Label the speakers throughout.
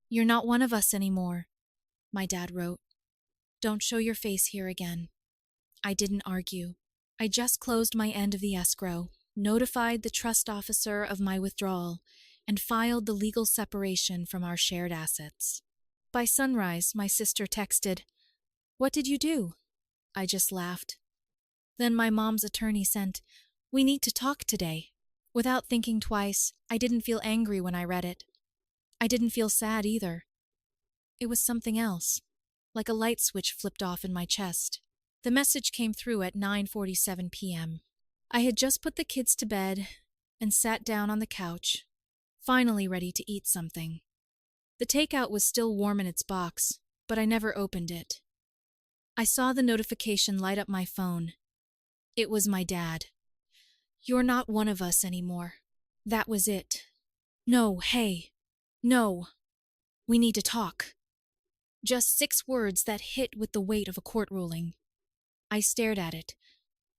Speaker 1: "You're not one of us anymore," my dad wrote. "Don't show your face here again." I didn't argue. I just closed my end of the escrow, notified the trust officer of my withdrawal, and filed the legal separation from our shared assets. By sunrise, my sister texted, "What did you do?" I just laughed. Then my mom's attorney sent, "We need to talk today." Without thinking twice, I didn't feel angry when I read it. I didn't feel sad either. It was something else, like a light switch flipped off in my chest. The message came through at 9:47 p.m. I had just put the kids to bed and sat down on the couch, finally ready to eat something. The takeout was still warm in its box, but I never opened it. I saw the notification light up my phone. It was my dad. "You're not one of us anymore." That was it. "No, hey. No. We need to talk." Just 6 words that hit with the weight of a court ruling. I stared at it,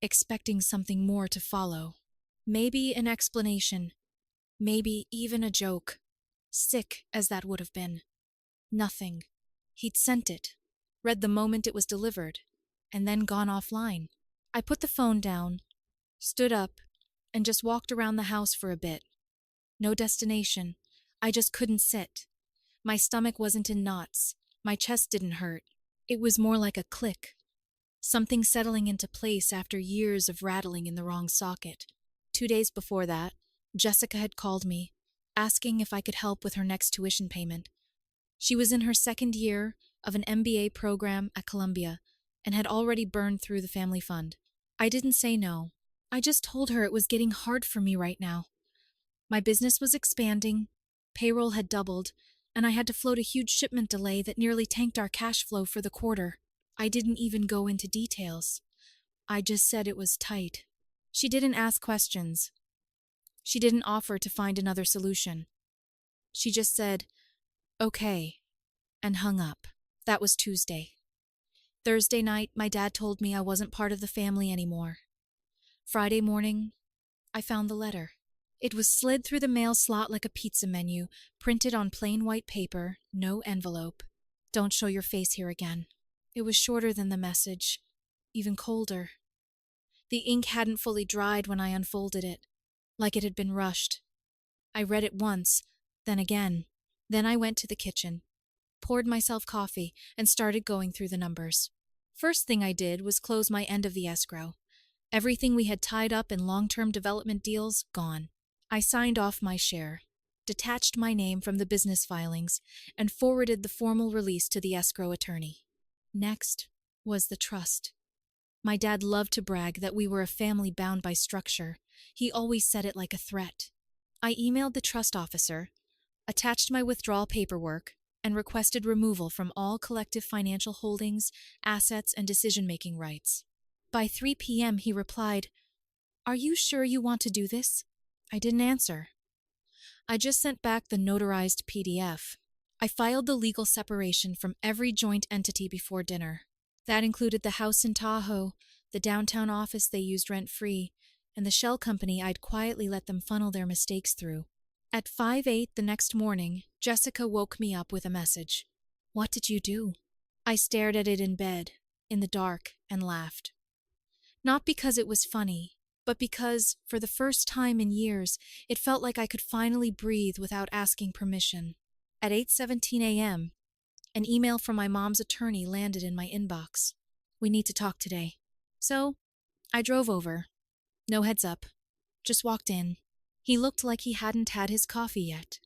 Speaker 1: expecting something more to follow. Maybe an explanation. Maybe even a joke. Sick as that would have been. Nothing. He'd sent it, read the moment it was delivered, and then gone offline. I put the phone down, stood up, and just walked around the house for a bit. No destination. I just couldn't sit. My stomach wasn't in knots. My chest didn't hurt. It was more like a click. Something settling into place after years of rattling in the wrong socket. 2 days before that, Jessica had called me, asking if I could help with her next tuition payment. She was in her 2nd year of an MBA program at Columbia and had already burned through the family fund. I didn't say no. I just told her it was getting hard for me right now. My business was expanding, payroll had doubled, and I had to float a huge shipment delay that nearly tanked our cash flow for the quarter. I didn't even go into details. I just said it was tight. She didn't ask questions. She didn't offer to find another solution. She just said, "Okay," and hung up. That was Tuesday. Thursday night, my dad told me I wasn't part of the family anymore. Friday morning, I found the letter. It was slid through the mail slot like a pizza menu, printed on plain white paper, no envelope. "Don't show your face here again." It was shorter than the message, even colder. The ink hadn't fully dried when I unfolded it, like it had been rushed. I read it once, then again. Then I went to the kitchen, poured myself coffee, and started going through the numbers. First thing I did was close my end of the escrow. Everything we had tied up in long-term development deals, gone. I signed off my share, detached my name from the business filings, and forwarded the formal release to the escrow attorney. Next was the trust. My dad loved to brag that we were a family bound by structure. He always said it like a threat. I emailed the trust officer, attached my withdrawal paperwork, and requested removal from all collective financial holdings, assets, and decision-making rights. By 3 p.m. he replied, "Are you sure you want to do this?" I didn't answer. I just sent back the notarized PDF. I filed the legal separation from every joint entity before dinner. That included the house in Tahoe, the downtown office they used rent-free, and the shell company I'd quietly let them funnel their mistakes through. At 5:08 the next morning, Jessica woke me up with a message. "What did you do?" I stared at it in bed, in the dark, and laughed. Not because it was funny, but because, for the first time in years, it felt like I could finally breathe without asking permission. At 8:17 a.m., an email from my mom's attorney landed in my inbox. "We need to talk today." So, I drove over. No heads up. Just walked in. He looked like he hadn't had his coffee yet.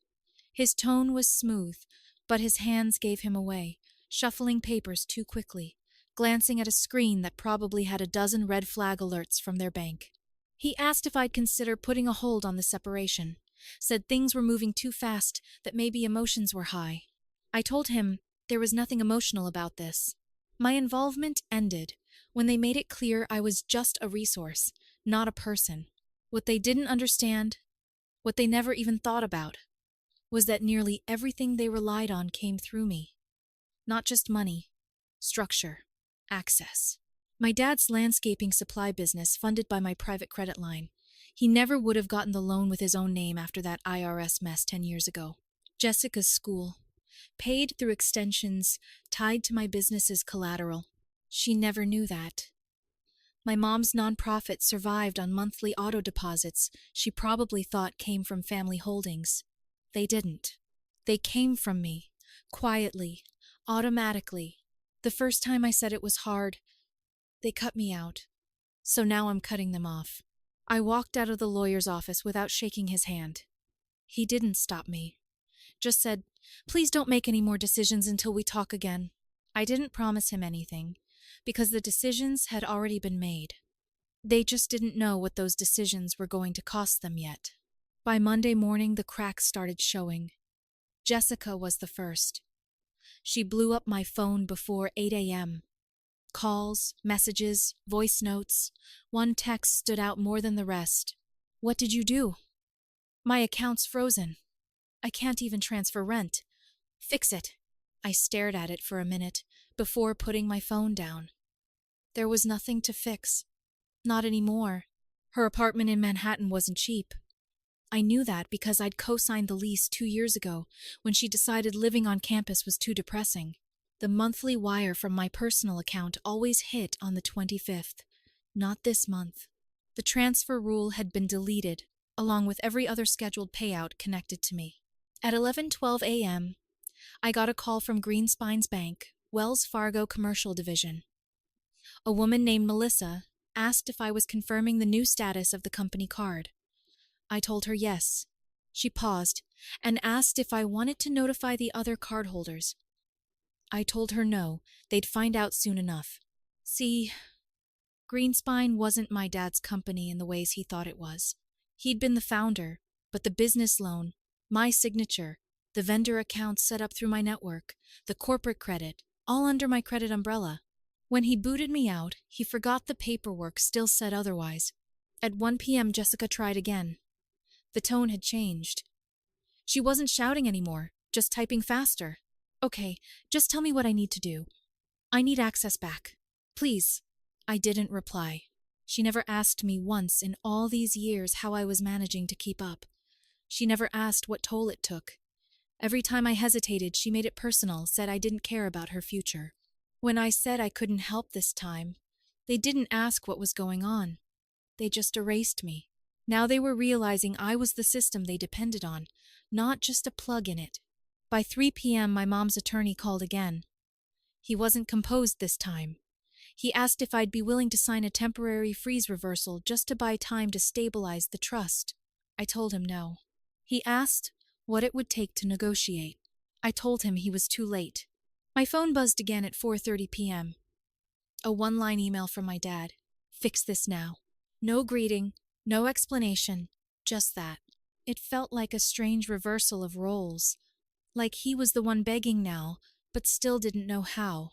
Speaker 1: His tone was smooth, but his hands gave him away, shuffling papers too quickly, glancing at a screen that probably had a dozen red flag alerts from their bank. He asked if I'd consider putting a hold on the separation, said things were moving too fast, that maybe emotions were high. I told him there was nothing emotional about this. My involvement ended when they made it clear I was just a resource, not a person. What they didn't understand, what they never even thought about, was that nearly everything they relied on came through me. Not just money, structure, access. My dad's landscaping supply business funded by my private credit line. He never would have gotten the loan with his own name after that IRS mess 10 years ago. Jessica's school. paid through extensions tied to my business's collateral. She never knew that. My mom's nonprofit survived on monthly auto deposits she probably thought came from family holdings. They didn't. They came from me, quietly, automatically. The first time I said it was hard, they cut me out. So now I'm cutting them off. I walked out of the lawyer's office without shaking his hand. He didn't stop me. Just said, "Please don't make any more decisions until we talk again." I didn't promise him anything, because the decisions had already been made. They just didn't know what those decisions were going to cost them yet. By Monday morning, the cracks started showing. Jessica was the first. She blew up my phone before 8 a.m. Calls, messages, voice notes. One text stood out more than the rest. "What did you do? My account's frozen. I can't even transfer rent. Fix it." I stared at it for a minute before putting my phone down. There was nothing to fix. Not anymore. Her apartment in Manhattan wasn't cheap. I knew that because I'd co-signed the lease 2 years ago when she decided living on campus was too depressing. The monthly wire from my personal account always hit on the 25th. Not this month. The transfer rule had been deleted, along with every other scheduled payout connected to me. At 11:12 a.m., I got a call from Greenspine's bank, Wells Fargo Commercial Division. A woman named Melissa asked if I was confirming the new status of the company card. I told her yes. She paused and asked if I wanted to notify the other cardholders. I told her no, they'd find out soon enough. See, Greenspine wasn't my dad's company in the ways he thought it was. He'd been the founder, but the business loan, my signature, the vendor accounts set up through my network, the corporate credit, all under my credit umbrella. When he booted me out, he forgot the paperwork still said otherwise. At 1 p.m., Jessica tried again. The tone had changed. She wasn't shouting anymore, just typing faster. "Okay, just tell me what I need to do. I need access back. Please." I didn't reply. She never asked me once in all these years how I was managing to keep up. She never asked what toll it took. Every time I hesitated, she made it personal, said I didn't care about her future. When I said I couldn't help this time, they didn't ask what was going on. They just erased me. Now they were realizing I was the system they depended on, not just a plug in it. By 3 p.m., my mom's attorney called again. He wasn't composed this time. He asked if I'd be willing to sign a temporary freeze reversal just to buy time to stabilize the trust. I told him no. He asked what it would take to negotiate. I told him he was too late. My phone buzzed again at 4:30 p.m. A one-line email from my dad. "Fix this now." No greeting, no explanation, just that. It felt like a strange reversal of roles. Like he was the one begging now, but still didn't know how.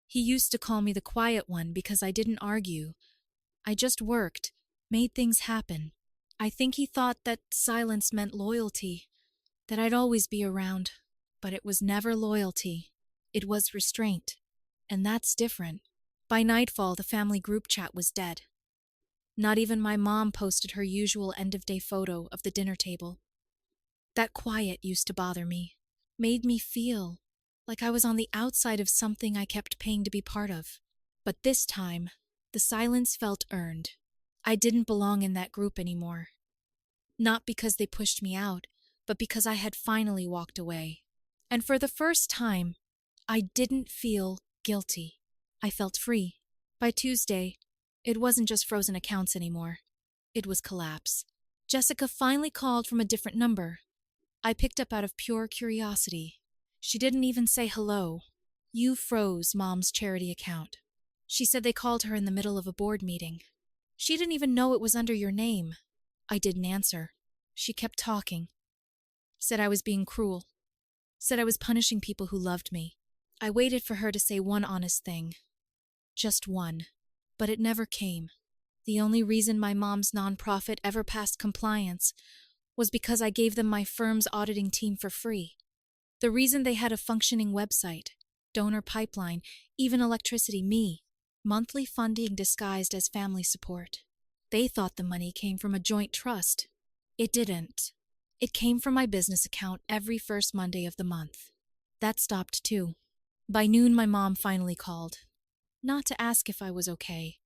Speaker 1: He used to call me the quiet one because I didn't argue. I just worked, made things happen. I think he thought that silence meant loyalty, that I'd always be around. But it was never loyalty. It was restraint. And that's different. By nightfall, the family group chat was dead. Not even my mom posted her usual end-of-day photo of the dinner table. That quiet used to bother me, made me feel like I was on the outside of something I kept paying to be part of. But this time, the silence felt earned. I didn't belong in that group anymore. Not because they pushed me out, but because I had finally walked away. And for the first time, I didn't feel guilty. I felt free. By Tuesday, it wasn't just frozen accounts anymore. It was collapse. Jessica finally called from a different number. I picked up out of pure curiosity. She didn't even say hello. "You froze Mom's charity account." She said they called her in the middle of a board meeting. "She didn't even know it was under your name." I didn't answer. She kept talking. Said I was being cruel. Said I was punishing people who loved me. I waited for her to say one honest thing. Just one. But it never came. The only reason my mom's nonprofit ever passed compliance was because I gave them my firm's auditing team for free. The reason they had a functioning website, donor pipeline, even electricity, me, monthly funding disguised as family support. They thought the money came from a joint trust. It didn't. It came from my business account every first Monday of the month. That stopped too. By noon, my mom finally called. Not to ask if I was okay.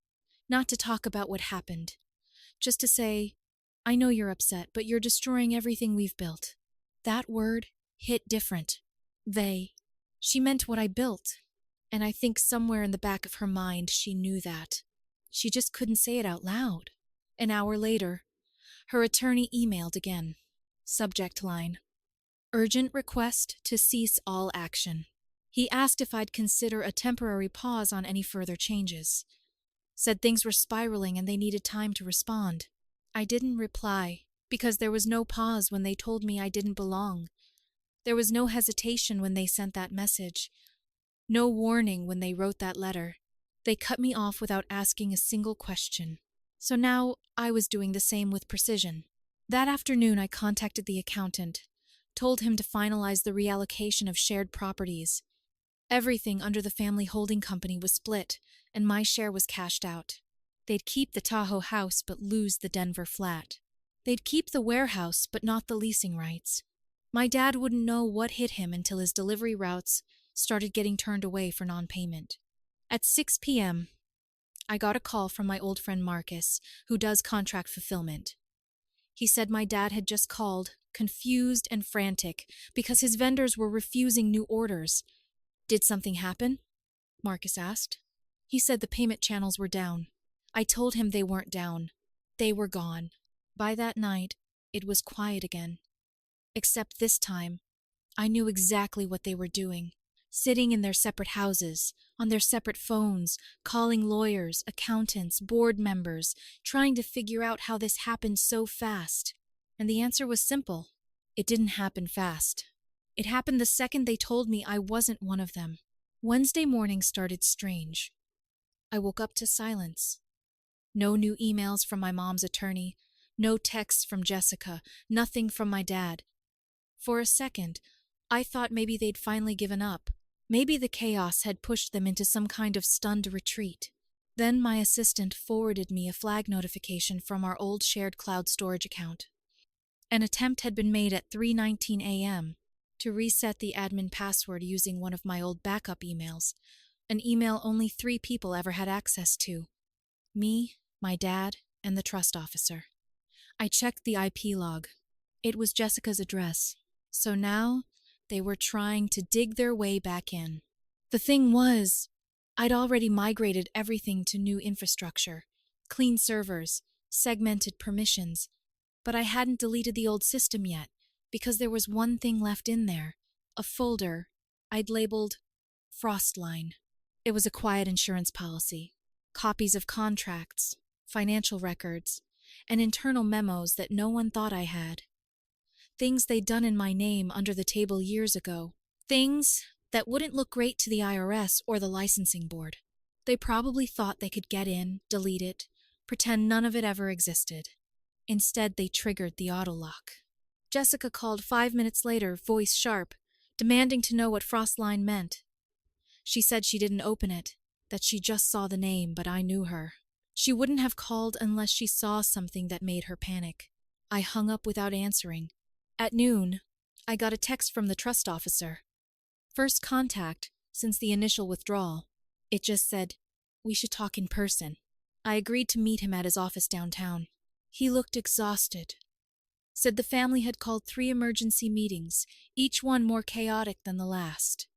Speaker 1: Not to talk about what happened. Just to say, I know you're upset, but you're destroying everything we've built. That word hit different. They. She meant what I built. And I think somewhere in the back of her mind she knew that. She just couldn't say it out loud. An hour later, her attorney emailed again. Subject line: urgent request to cease all action. He asked if I'd consider a temporary pause on any further changes. Said things were spiraling and they needed time to respond. I didn't reply, because there was no pause when they told me I didn't belong. There was no hesitation when they sent that message. No warning when they wrote that letter. They cut me off without asking a single question. So now I was doing the same with precision. That afternoon I contacted the accountant, told him to finalize the reallocation of shared properties. Everything under the family holding company was split, and my share was cashed out. They'd keep the Tahoe house but lose the Denver flat. They'd keep the warehouse but not the leasing rights. My dad wouldn't know what hit him until his delivery routes started getting turned away for non-payment. At 6 p.m., I got a call from my old friend Marcus, who does contract fulfillment. He said my dad had just called, confused and frantic, because his vendors were refusing new orders. Did something happen? Marcus asked. He said the payment channels were down. I told him they weren't down. They were gone. By that night, it was quiet again. Except this time, I knew exactly what they were doing. Sitting in their separate houses, on their separate phones, calling lawyers, accountants, board members, trying to figure out how this happened so fast. And the answer was simple. It didn't happen fast. It happened the second they told me I wasn't one of them. Wednesday morning started strange. I woke up to silence. No new emails from my mom's attorney, no texts from Jessica, nothing from my dad. For a second, I thought maybe they'd finally given up. Maybe the chaos had pushed them into some kind of stunned retreat. Then my assistant forwarded me a flag notification from our old shared cloud storage account. An attempt had been made at 3:19 a.m. to reset the admin password using one of my old backup emails, an email only 3 people ever had access to: me, my dad, and the trust officer. I checked the IP log. It was Jessica's address. So now they were trying to dig their way back in. The thing was, I'd already migrated everything to new infrastructure, clean servers, segmented permissions, but I hadn't deleted the old system yet because there was one thing left in there, a folder I'd labeled Frostline. It was a quiet insurance policy, copies of contracts, financial records, and internal memos that no one thought I had. Things they'd done in my name under the table years ago. Things that wouldn't look great to the IRS or the licensing board. They probably thought they could get in, delete it, pretend none of it ever existed. Instead, they triggered the auto-lock. Jessica called 5 minutes later, voice sharp, demanding to know what Frostline meant. She said she didn't open it, that she just saw the name, but I knew her. She wouldn't have called unless she saw something that made her panic. I hung up without answering. At noon, I got a text from the trust officer. First contact since the initial withdrawal. It just said, "We should talk in person." I agreed to meet him at his office downtown. He looked exhausted. Said the family had called 3 emergency meetings, each one more chaotic than the last.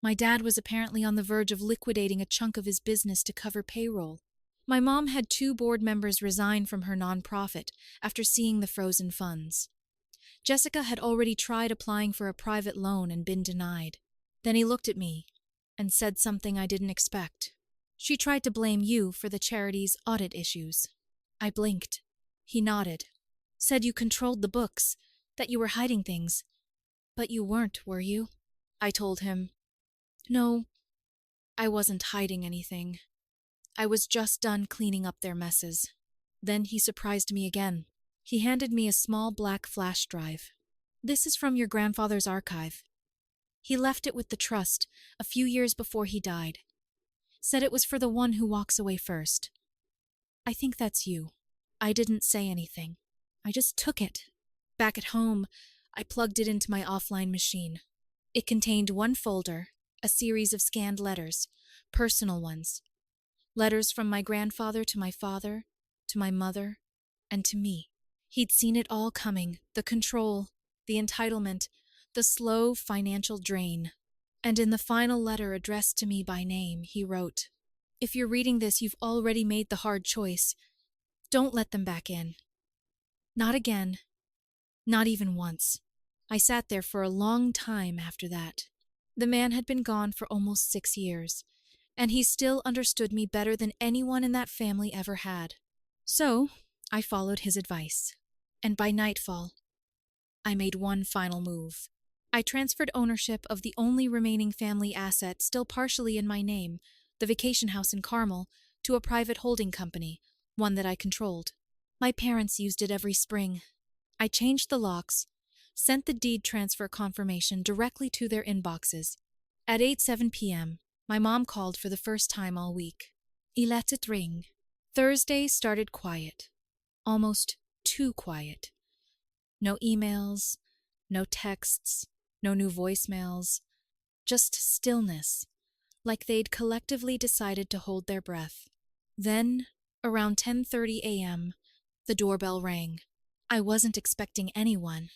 Speaker 1: My dad was apparently on the verge of liquidating a chunk of his business to cover payroll. My mom had 2 board members resign from her nonprofit after seeing the frozen funds. Jessica had already tried applying for a private loan and been denied. Then he looked at me and said something I didn't expect. She tried to blame you for the charity's audit issues. I blinked. He nodded. Said you controlled the books, that you were hiding things. But you weren't, were you? I told him, no, I wasn't hiding anything. I was just done cleaning up their messes. Then he surprised me again. He handed me a small black flash drive. This is from your grandfather's archive. He left it with the trust a few years before he died. Said it was for the one who walks away first. I think that's you. I didn't say anything. I just took it. Back at home, I plugged it into my offline machine. It contained one folder, a series of scanned letters, personal ones. Letters from my grandfather to my father, to my mother, and to me. He'd seen it all coming, the control, the entitlement, the slow financial drain. And in the final letter addressed to me by name, he wrote, "If you're reading this, you've already made the hard choice. Don't let them back in. Not again. Not even once." I sat there for a long time after that. The man had been gone for almost 6 years, and he still understood me better than anyone in that family ever had. So, I followed his advice. And by nightfall, I made one final move. I transferred ownership of the only remaining family asset still partially in my name, the vacation house in Carmel, to a private holding company, one that I controlled. My parents used it every spring. I changed the locks, sent the deed transfer confirmation directly to their inboxes. At 8:07 p.m., my mom called for the first time all week. Il était ring. Thursday started quiet. Almost too quiet. No emails, no texts, no new voicemails. Just stillness, like they'd collectively decided to hold their breath. Then, around 10:30 a.m., the doorbell rang. I wasn't expecting anyone,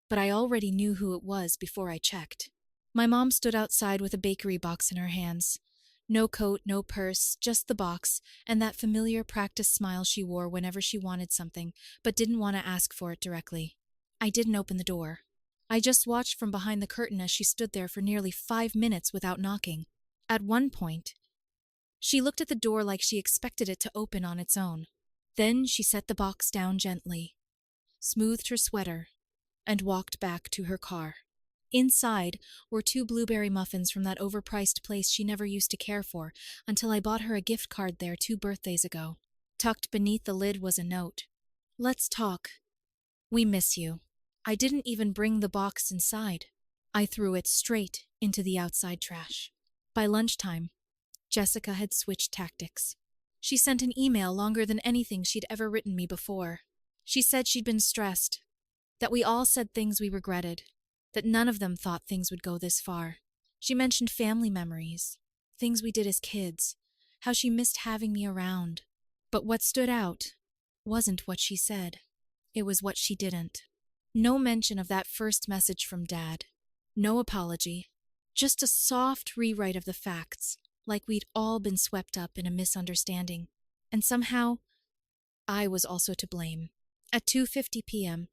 Speaker 1: but I already knew who it was before I checked. My mom stood outside with a bakery box in her hands. No coat, no purse, just the box, and that familiar practice smile she wore whenever she wanted something, but didn't want to ask for it directly. I didn't open the door. I just watched from behind the curtain as she stood there for nearly 5 minutes without knocking. At one point, she looked at the door like she expected it to open on its own. Then she set the box down gently, smoothed her sweater, and walked back to her car. Inside were 2 blueberry muffins from that overpriced place she never used to care for until I bought her a gift card there 2 birthdays ago. Tucked beneath the lid was a note. "Let's talk. We miss you." I didn't even bring the box inside. I threw it straight into the outside trash. By lunchtime, Jessica had switched tactics. She sent an email longer than anything she'd ever written me before. She said she'd been stressed, that we all said things we regretted, that none of them thought things would go this far. She mentioned family memories, things we did as kids, how she missed having me around. But what stood out wasn't what she said. It was what she didn't. No mention of that first message from Dad. No apology. Just a soft rewrite of the facts, like we'd all been swept up in a misunderstanding. And somehow, I was also to blame. At 2:50 p.m.,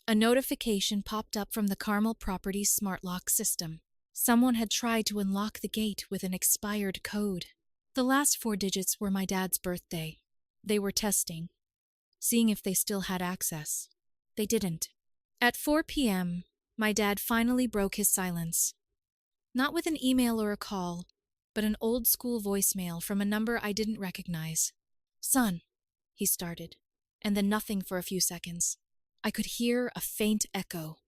Speaker 1: a notification popped up from the Carmel Properties smart lock system. Someone had tried to unlock the gate with an expired code. The last 4 digits were my dad's birthday. They were testing, seeing if they still had access. They didn't. At 4 p.m., my dad finally broke his silence. Not with an email or a call, but an old-school voicemail from a number I didn't recognize. "Son," he started, and then nothing for a few seconds. I could hear a faint echo,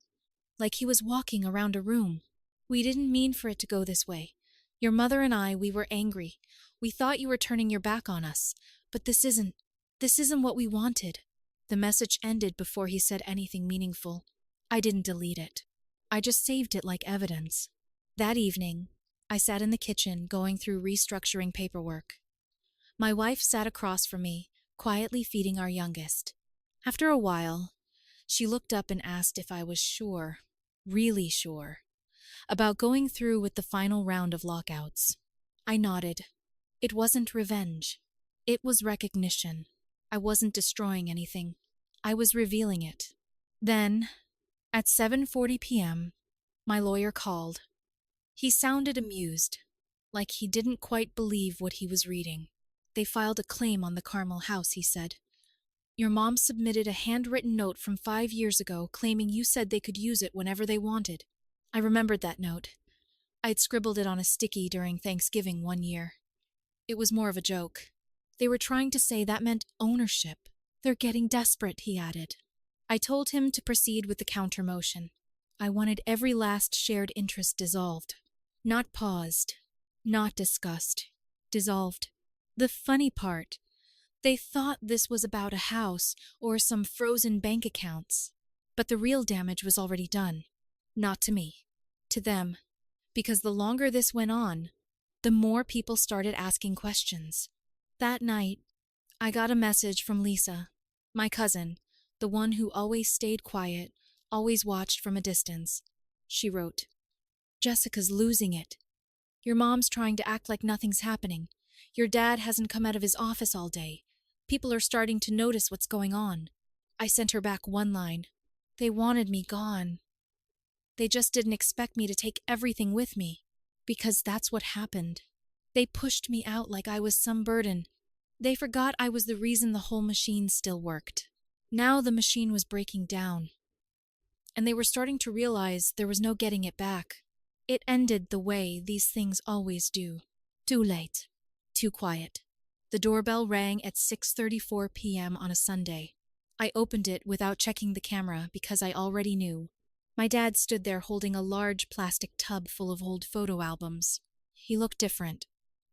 Speaker 1: like he was walking around a room. "We didn't mean for it to go this way. Your mother and we were angry. We thought you were turning your back on us, but this isn't what we wanted." The message ended before he said anything meaningful. I didn't delete it. I just saved it like evidence. That evening, I sat in the kitchen going through restructuring paperwork. My wife sat across from me, quietly feeding our youngest. After a while, she looked up and asked if I was sure, really sure, about going through with the final round of lockouts. I nodded. It wasn't revenge. It was recognition. I wasn't destroying anything. I was revealing it. Then, at 7:40 p.m., my lawyer called. He sounded amused, like he didn't quite believe what he was reading. "They filed a claim on the Carmel house," he said. "Your mom submitted a handwritten note from 5 years ago claiming you said they could use it whenever they wanted." I remembered that note. I'd scribbled it on a sticky during Thanksgiving one year. It was more of a joke. They were trying to say that meant ownership. "They're getting desperate," he added. I told him to proceed with the counter motion. I wanted every last shared interest dissolved. Not paused, not discussed, dissolved. The funny part, they thought this was about a house or some frozen bank accounts. But the real damage was already done. Not to me. To them, because the longer this went on, the more people started asking questions. That night, I got a message from Lisa, my cousin, the one who always stayed quiet, always watched from a distance. She wrote, "Jessica's losing it. Your mom's trying to act like nothing's happening. Your dad hasn't come out of his office all day. People are starting to notice what's going on." I sent her back one line. "They wanted me gone. They just didn't expect me to take everything with me, because that's what happened. They pushed me out like I was some burden. They forgot I was the reason the whole machine still worked. Now the machine was breaking down, and they were starting to realize there was no getting it back. It ended the way these things always do. Too late. Too quiet." The doorbell rang at 6:34 p.m. on a Sunday. I opened it without checking the camera because I already knew. My dad stood there holding a large plastic tub full of old photo albums. He looked different.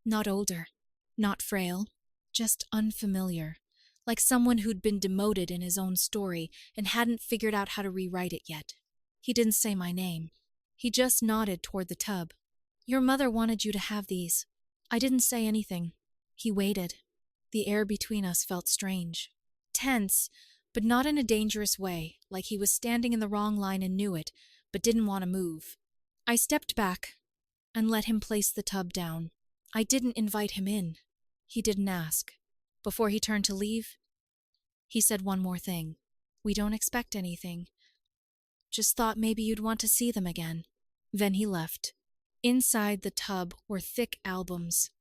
Speaker 1: Not older. Not frail. Just unfamiliar. Like someone who'd been demoted in his own story and hadn't figured out how to rewrite it yet. He didn't say my name. He just nodded toward the tub. "Your mother wanted you to have these." I didn't say anything. He waited. The air between us felt strange. Tense, but not in a dangerous way, like he was standing in the wrong line and knew it, but didn't want to move. I stepped back and let him place the tub down. I didn't invite him in. He didn't ask. Before he turned to leave, he said one more thing. "We don't expect anything. Just thought maybe you'd want to see them again." Then he left. Inside the tub were thick albums,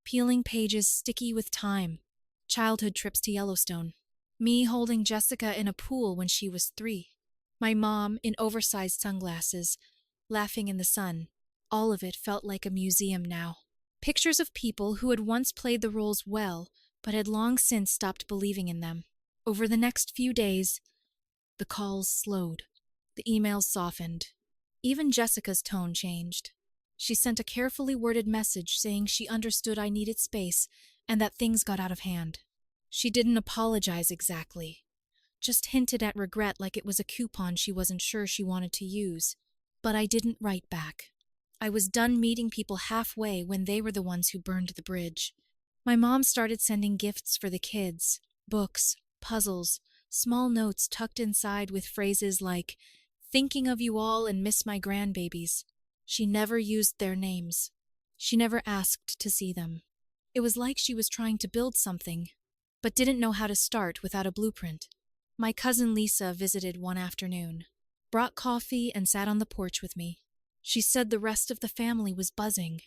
Speaker 1: peeling pages sticky with time, childhood trips to Yellowstone, me holding Jessica in a pool when she was 3, my mom in oversized sunglasses, laughing in the sun. All of it felt like a museum now. Pictures of people who had once played the roles well, but had long since stopped believing in them. Over the next few days, the calls slowed. The emails softened. Even Jessica's tone changed. She sent a carefully worded message saying she understood I needed space and that things got out of hand. She didn't apologize exactly, just hinted at regret like it was a coupon she wasn't sure she wanted to use. But I didn't write back. I was done meeting people halfway when they were the ones who burned the bridge. My mom started sending gifts for the kids, books, puzzles, small notes tucked inside with phrases like, "Thinking of you all and miss my grandbabies." She never used their names. She never asked to see them. It was like she was trying to build something, but didn't know how to start without a blueprint. My cousin Lisa visited one afternoon, brought coffee and sat on the porch with me. She said the rest of the family was buzzing.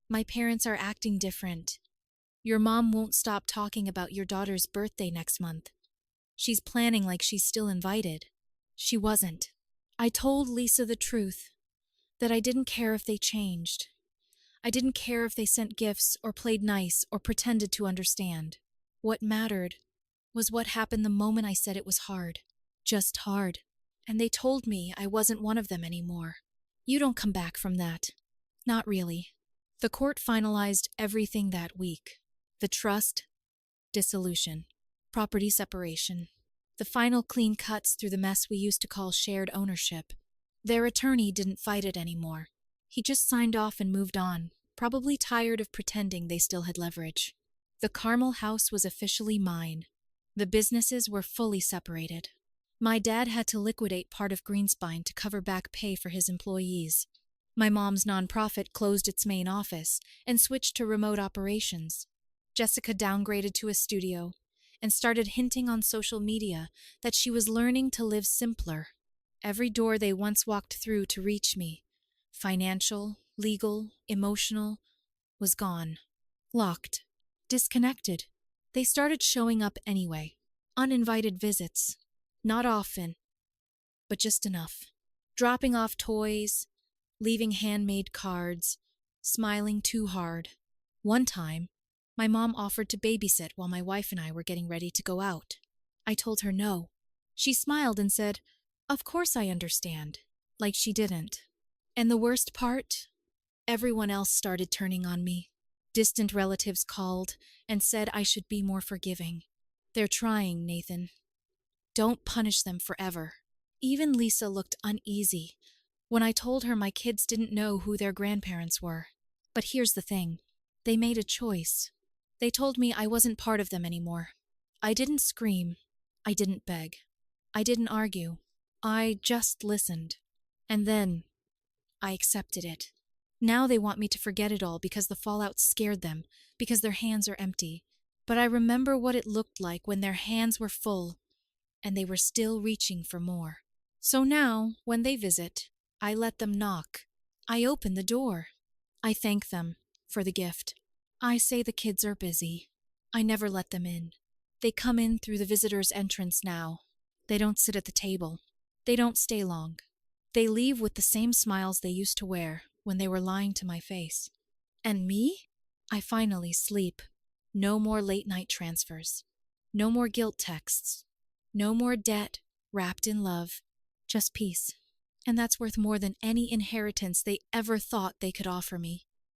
Speaker 1: "My parents are acting different. Your mom won't stop talking about your daughter's birthday next month. She's planning like she's still invited." She wasn't. I told Lisa the truth, that I didn't care if they changed. I didn't care if they sent gifts or played nice or pretended to understand. What mattered was what happened the moment I said it was hard. Just hard. And they told me I wasn't one of them anymore. You don't come back from that. Not really. The court finalized everything that week. The trust, dissolution, property separation. The final clean cuts through the mess we used to call shared ownership. Their attorney didn't fight it anymore. He just signed off and moved on, probably tired of pretending they still had leverage. The Carmel house was officially mine. The businesses were fully separated. My dad had to liquidate part of Greenspine to cover back pay for his employees. My mom's nonprofit closed its main office and switched to remote operations. Jessica downgraded to a studio and started hinting on social media that she was learning to live simpler. Every door they once walked through to reach me, financial, legal, emotional, was gone. Locked. Disconnected. They started showing up anyway. Uninvited visits. Not often, but just enough. Dropping off toys, leaving handmade cards, smiling too hard. One time, my mom offered to babysit while my wife and I were getting ready to go out. I told her no. She smiled and said, "Of course I understand," like she didn't. And the worst part? Everyone else started turning on me. Distant relatives called and said I should be more forgiving. "They're trying, Nathan. Don't punish them forever." Even Lisa looked uneasy, When I told her my kids didn't know who their grandparents were. But here's the thing. They made a choice. They told me I wasn't part of them anymore. I didn't scream. I didn't beg. I didn't argue. I just listened. And then I accepted it. Now they want me to forget it all because the fallout scared them, because their hands are empty. But I remember what it looked like when their hands were full and they were still reaching for more. So now, when they visit, I let them knock. I open the door. I thank them for the gift. I say the kids are busy. I never let them in. They come in through the visitor's entrance now. They don't sit at the table. They don't stay long. They leave with the same smiles they used to wear when they were lying to my face. And me? I finally sleep. No more late-night transfers. No more guilt texts. No more debt wrapped in love. Just peace. And that's worth more than any inheritance they ever thought they could offer me.